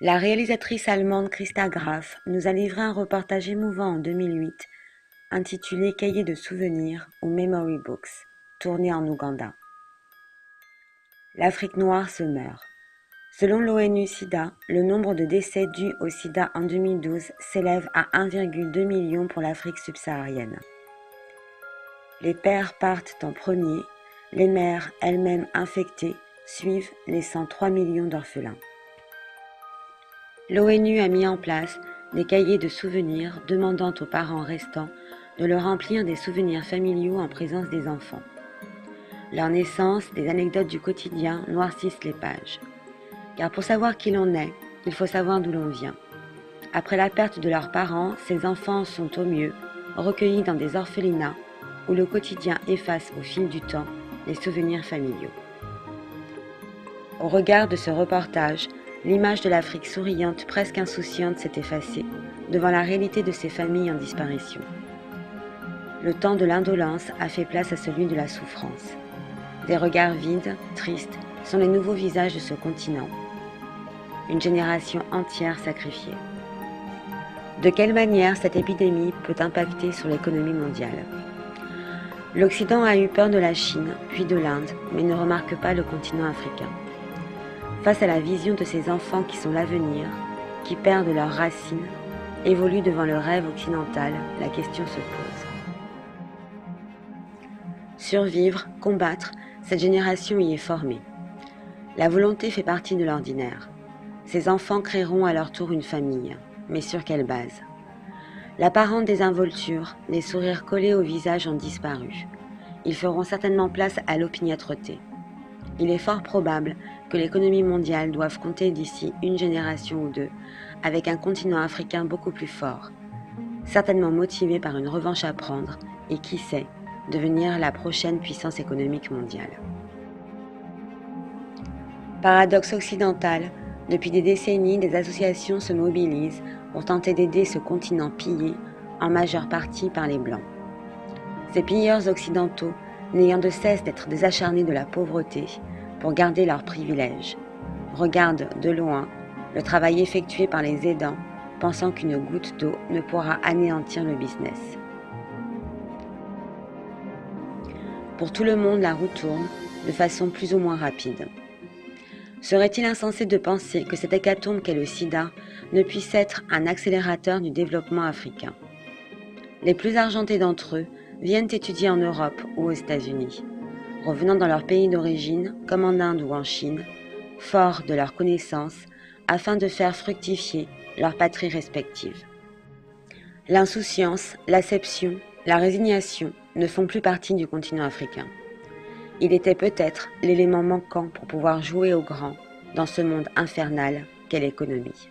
La réalisatrice allemande Christa Graf nous a livré un reportage émouvant en 2008 intitulé Cahiers de souvenirs ou Memory Books, tourné en Ouganda. L'Afrique noire se meurt. Selon l'ONU-SIDA, le nombre de décès dus au sida en 2012 s'élève à 1,2 million pour l'Afrique subsaharienne. Les pères partent en premier, les mères, elles-mêmes infectées, suivent, laissant 3 millions d'orphelins. L'ONU a mis en place des cahiers de souvenirs demandant aux parents restants de leur remplir des souvenirs familiaux en présence des enfants. Leur naissance, des anecdotes du quotidien noircissent les pages. Car pour savoir qui l'on est, il faut savoir d'où l'on vient. Après la perte de leurs parents, ces enfants sont au mieux recueillis dans des orphelinats où le quotidien efface au fil du temps les souvenirs familiaux. Au regard de ce reportage, l'image de l'Afrique souriante, presque insouciante, s'est effacée devant la réalité de ces familles en disparition. Le temps de l'indolence a fait place à celui de la souffrance. Des regards vides, tristes, sont les nouveaux visages de ce continent. Une génération entière sacrifiée. De quelle manière cette épidémie peut impacter sur l'économie mondiale? L'Occident a eu peur de la Chine, puis de l'Inde, mais ne remarque pas le continent africain. Face à la vision de ces enfants qui sont l'avenir, qui perdent leurs racines, évoluent devant le rêve occidental, la question se pose. Survivre, combattre, cette génération y est formée. La volonté fait partie de l'ordinaire. Ces enfants créeront à leur tour une famille, mais sur quelle base? L'apparente désinvolture, les sourires collés au visage ont disparu. Ils feront certainement place à l'opiniâtreté. Il est fort probable que l'économie mondiale doive compter d'ici une génération ou deux avec un continent africain beaucoup plus fort, certainement motivé par une revanche à prendre et qui sait, devenir la prochaine puissance économique mondiale. Paradoxe occidental, depuis des décennies, des associations se mobilisent pour tenter d'aider ce continent pillé, en majeure partie par les Blancs. Ces pilleurs occidentaux, n'ayant de cesse d'être des acharnés de la pauvreté, pour garder leurs privilèges, regardent de loin le travail effectué par les aidants, pensant qu'une goutte d'eau ne pourra anéantir le business. Pour tout le monde, la roue tourne de façon plus ou moins rapide. Serait-il insensé de penser que cette hécatombe qu'est le sida ne puisse être un accélérateur du développement africain? Les plus argentés d'entre eux viennent étudier en Europe ou aux États-Unis, revenant dans leur pays d'origine, comme en Inde ou en Chine, forts de leurs connaissances, afin de faire fructifier leurs patries respectives. L'insouciance, l'acception, la résignation ne font plus partie du continent africain. Il était peut-être l'élément manquant pour pouvoir jouer au grand dans ce monde infernal qu'est l'économie.